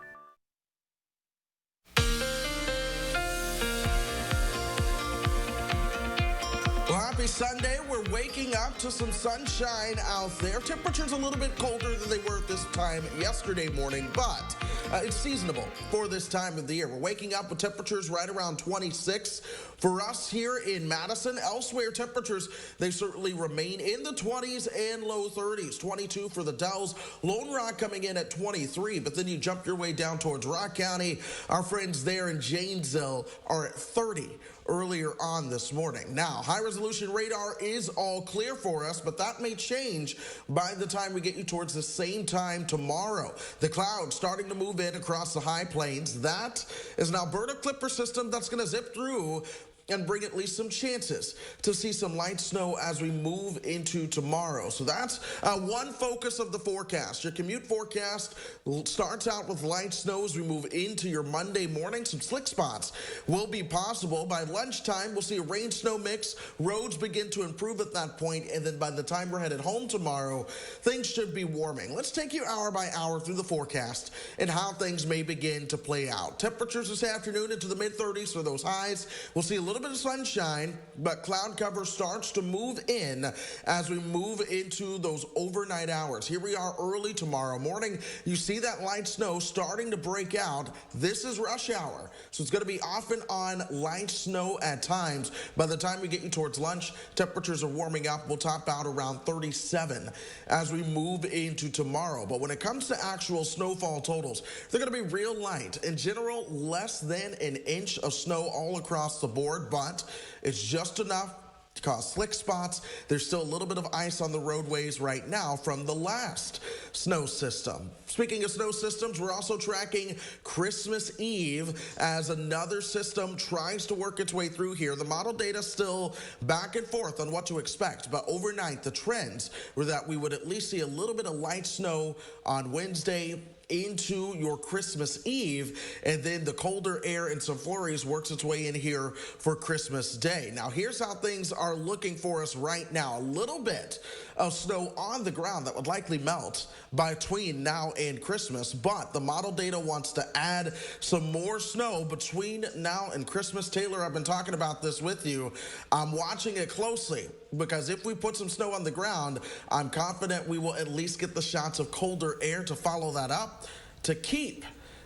Well, happy Sunday. We're waking up to some sunshine out there. Temperatures a little bit colder than they were at this time yesterday morning, but it's seasonable for this time of the year. We're waking up with temperatures right around 26 for us here in Madison. Elsewhere, temperatures, they certainly remain in the 20s and low 30s. 22 for the Dells. Lone Rock coming in at 23, but then you jump your way down towards Rock County. Our friends there in Janesville are at 30. Earlier on this morning. Now, high-resolution radar is all clear for us, but that may change by the time we get you towards the same time tomorrow. The clouds starting to move in across the high plains. That is an Alberta Clipper system that's going to zip through and bring at least some chances to see some light snow as we move into tomorrow. So that's one focus of the forecast. Your commute forecast starts out with light snow as we move into your Monday morning. Some slick spots will be possible. By lunchtime, we'll see a rain-snow mix. Roads begin to improve at that point, and then by the time we're headed home tomorrow, things should be warming. Let's take you hour by hour through the forecast and how things may begin to play out. Temperatures this afternoon into the mid-30s for those highs. We'll see a little bit of sunshine, but cloud cover starts to move in as we move into those overnight hours. Here we are early tomorrow morning. You see that light snow starting to break out. This is rush hour, so it's going to be off and on light snow at times. By the time we get you towards lunch, temperatures are warming up. We'll top out around 37 as we move into tomorrow. But when it comes to actual snowfall totals, they're going to be real light. In general, less than an inch of snow all across the board, but it's just enough to cause slick spots. There's still a little bit of ice on the roadways right now from the last snow system. Speaking of snow systems, we're also tracking Christmas Eve as another system tries to work its way through here. The model data still back and forth on what to expect, but overnight the trends were that we would at least see a little bit of light snow on Wednesday into your Christmas Eve, and then the colder air and some flurries works its way in here for Christmas Day. Now, here's how things are looking for us right now. A little bit of snow on the ground that would likely melt between now and Christmas, but the model data wants to add some more snow between now and Christmas. Taylor, I've been talking about this with you. I'm watching it closely because if we put some snow on the ground, I'm confident we will at least get the shots of colder air to follow that up to keep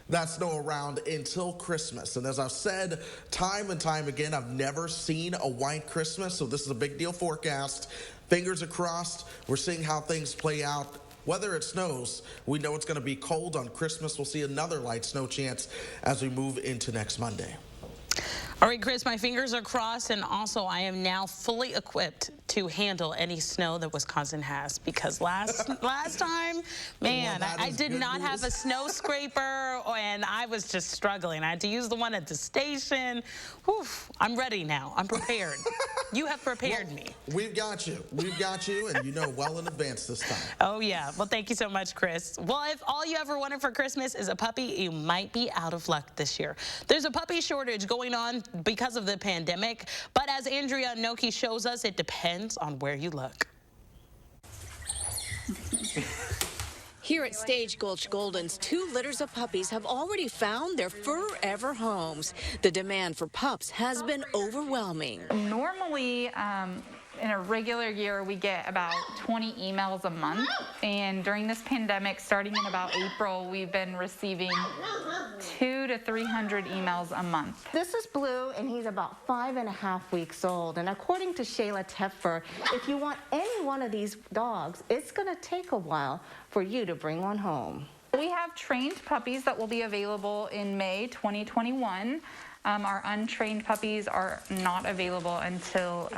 that snow around until Christmas. And as I've said time and time again, I've never seen a white Christmas, so this is a big deal forecast. Fingers are crossed. We're seeing how things play out. Whether it snows, we know it's going to be cold on Christmas. We'll see another light snow chance as we move into next Monday. All right, Chris, my fingers are crossed, and also I am now fully equipped to handle any snow that Wisconsin has, because last time, man, I did not have a snow scraper, and I was just struggling. I had to use the one at the station. Whew, I'm ready now. I'm prepared. You have prepared me. We've got you. We've got you, and you know well in advance this time. Oh, yeah. Well, thank you so much, Chris. Well, if all you ever wanted for Christmas is a puppy, you might be out of luck this year. There's a puppy shortage going on because of the pandemic, but as Andrea Noki shows us, it depends on where you look. Here at Stage Gulch Golden's, 2 litters of puppies have already found their forever homes. The demand for pups has been overwhelming. Normally, in a regular year, we get about 20 emails a month, and during this pandemic, starting in about April, we've been receiving 200 to 300 emails a month. This is Blue, and he's about 5.5 weeks old, and according to Shayla Tepfer, if you want any one of these dogs, it's going to take a while for you to bring one home. We have trained puppies that will be available in May 2021. Our untrained puppies are not available until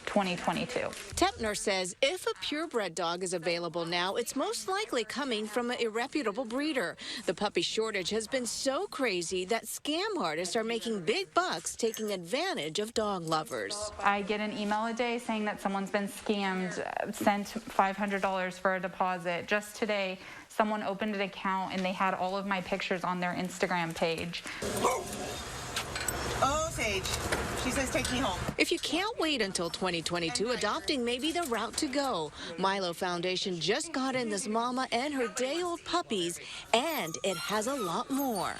2022. Tepner says if a purebred dog is available now, it's most likely coming from an irreputable breeder. The puppy shortage has been so crazy that scam artists are making big bucks taking advantage of dog lovers. I get an email a day saying that someone's been scammed, sent $500 for a deposit. Just today, someone opened an account and they had all of my pictures on their Instagram page. Oh, Sage. She says take me home. If you can't wait until 2022, adopting may be the route to go. Milo Foundation just got in this mama and her day-old puppies, and it has a lot more.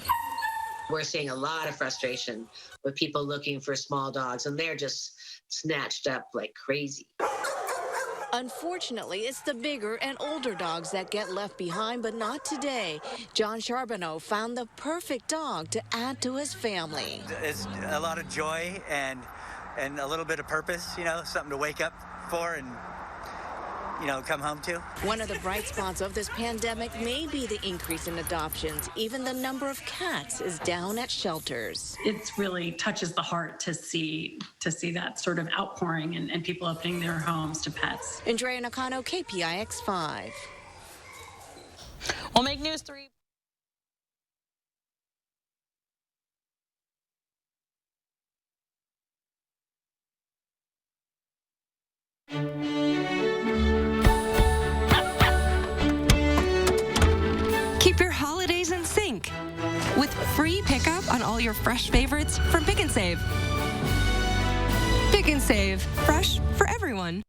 We're seeing a lot of frustration with people looking for small dogs, and they're just snatched up like crazy. Unfortunately, it's the bigger and older dogs that get left behind, but not today. John Charbonneau found the perfect dog to add to his family. It's a lot of joy and a little bit of purpose, you know, something to wake up for and, you know, come home to. One of the bright spots of this pandemic may be the increase in adoptions. Even the number of cats is down at shelters. It really touches the heart to see that sort of outpouring and people opening their homes to pets. Andrea Nakano, KPIX 5. We'll make News 3. Keep your holidays in sync with free pickup on all your fresh favorites from Pick and Save. Pick and Save, fresh for everyone.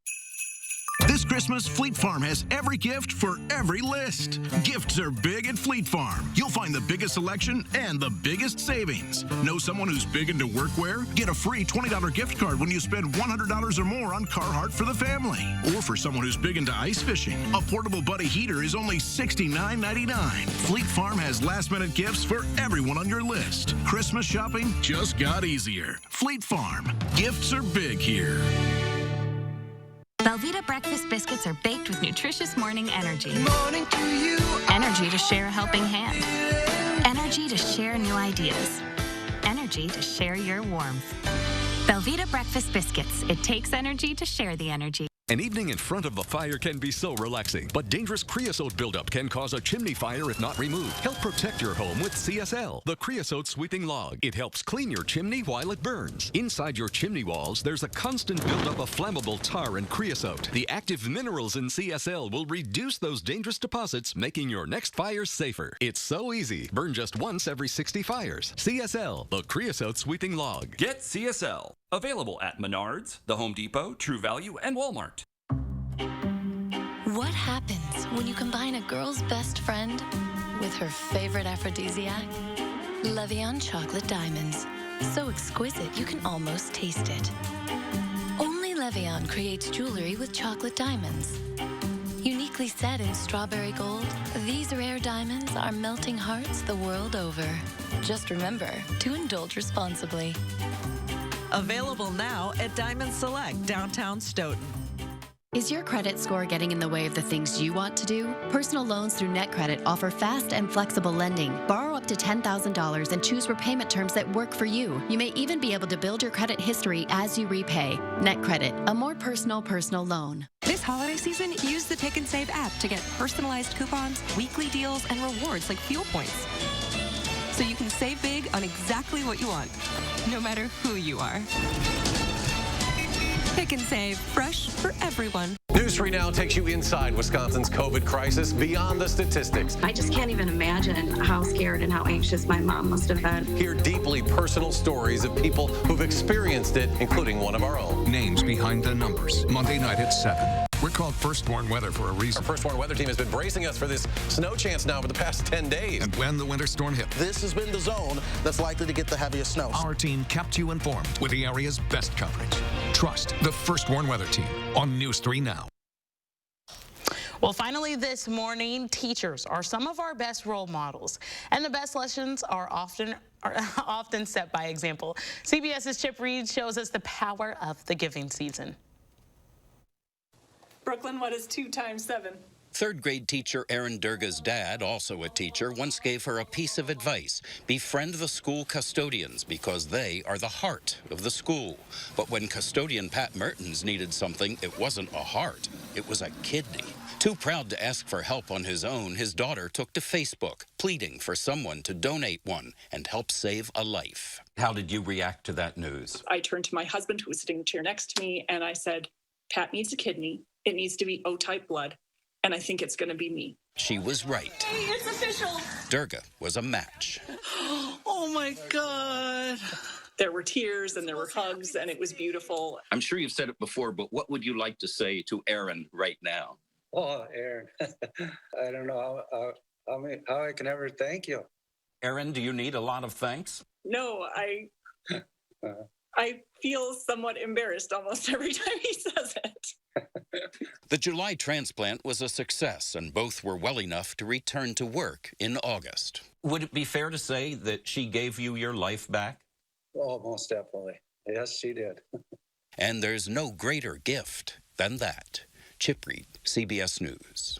This Christmas, Fleet Farm has every gift for every list. Gifts are big at Fleet Farm. You'll find the biggest selection and the biggest savings. Know someone who's big into workwear? Get a free $20 gift card when you spend $100 or more on Carhartt for the family. Or for someone who's big into ice fishing, a portable buddy heater is only $69.99. Fleet Farm has last-minute gifts for everyone on your list. Christmas shopping just got easier. Fleet Farm. Gifts are big here. Belvita breakfast biscuits are baked with nutritious morning energy. Morning to you. Energy to share a helping hand. Energy to share new ideas. Energy to share your warmth. Belvita breakfast biscuits. It takes energy to share the energy. An evening in front of the fire can be so relaxing, but dangerous creosote buildup can cause a chimney fire if not removed. Help protect your home with CSL, the creosote sweeping log. It helps clean your chimney while it burns. Inside your chimney walls, there's a constant buildup of flammable tar and creosote. The active minerals in CSL will reduce those dangerous deposits, making your next fire safer. It's so easy. Burn just once every 60 fires. CSL, the creosote sweeping log. Get CSL. Available at Menards, the Home Depot, True Value, and Walmart. What happens when you combine a girl's best friend with her favorite aphrodisiac? Levian chocolate diamonds. So exquisite you can almost taste it. Only Levian creates jewelry with chocolate diamonds. Uniquely set in strawberry gold, these rare diamonds are melting hearts the world over. Just remember to indulge responsibly. Available now at Diamond Select, downtown Stoughton. Is your credit score getting in the way of the things you want to do? Personal loans through NetCredit offer fast and flexible lending. Borrow up to $10,000 and choose repayment terms that work for you. You may even be able to build your credit history as you repay. NetCredit, a more personal loan. This holiday season, use the Pick and Save app to get personalized coupons, weekly deals, and rewards like fuel points. So you can save big on exactly what you want, no matter who you are. Pick and Save, fresh for everyone. News 3 Now takes you inside Wisconsin's COVID crisis, beyond the statistics. I just can't even imagine how scared and how anxious my mom must have been. Hear deeply personal stories of people who've experienced it, including one of our own. Names behind the numbers. Monday night at 7. We're called Firstborn Weather for a reason. Our Firstborn Weather team has been bracing us for this snow chance now for the past 10 days. And when the winter storm hit, This has been the zone that's likely to get the heaviest snow. our team kept you informed with the area's best coverage. Trust the Firstborn Weather team on News 3 Now. Well, finally this morning, teachers are some of our best role models, and the best lessons are often set by example. CBS's Chip Reed shows us the power of the giving season. Brooklyn, what is 2 times 7? Third grade teacher Erin Durga's dad, also a teacher, once gave her a piece of advice. Befriend the school custodians because they are the heart of the school. But when custodian Pat Mertens needed something, it wasn't a heart, it was a kidney. Too proud to ask for help on his own, his daughter took to Facebook, pleading for someone to donate one and help save a life. How did you react to that news? I turned to my husband, who was sitting in the chair next to me, and I said, Pat needs a kidney. It needs to be O-type blood, and I think it's going to be me. She was right. Hey, it's official. Durga was a match. Oh, my God. There were tears and there were hugs, and it was beautiful. I'm sure you've said it before, but what would you like to say to Erin right now? Oh, Erin, I don't know how I can ever thank you. Erin, do you need a lot of thanks? No, I feel somewhat embarrassed almost every time he says it. The July transplant was a success, and both were well enough to return to work in August. Would it be fair to say that she gave you your life back? Oh, most definitely. Yes, she did. And there's no greater gift than that. Chip Reed, CBS News.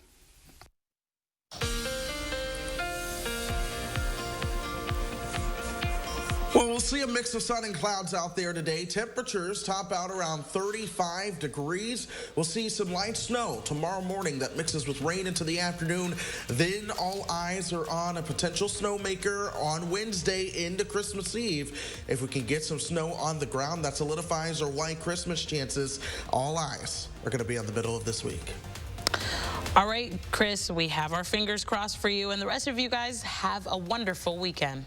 Well, we'll see a mix of sun and clouds out there today. Temperatures top out around 35 degrees. We'll see some light snow tomorrow morning that mixes with rain into the afternoon. Then all eyes are on a potential snowmaker on Wednesday into Christmas Eve. If we can get some snow on the ground, that solidifies our white Christmas chances. All eyes are going to be on the middle of this week. All right, Chris, we have our fingers crossed for you, and the rest of you guys have a wonderful weekend.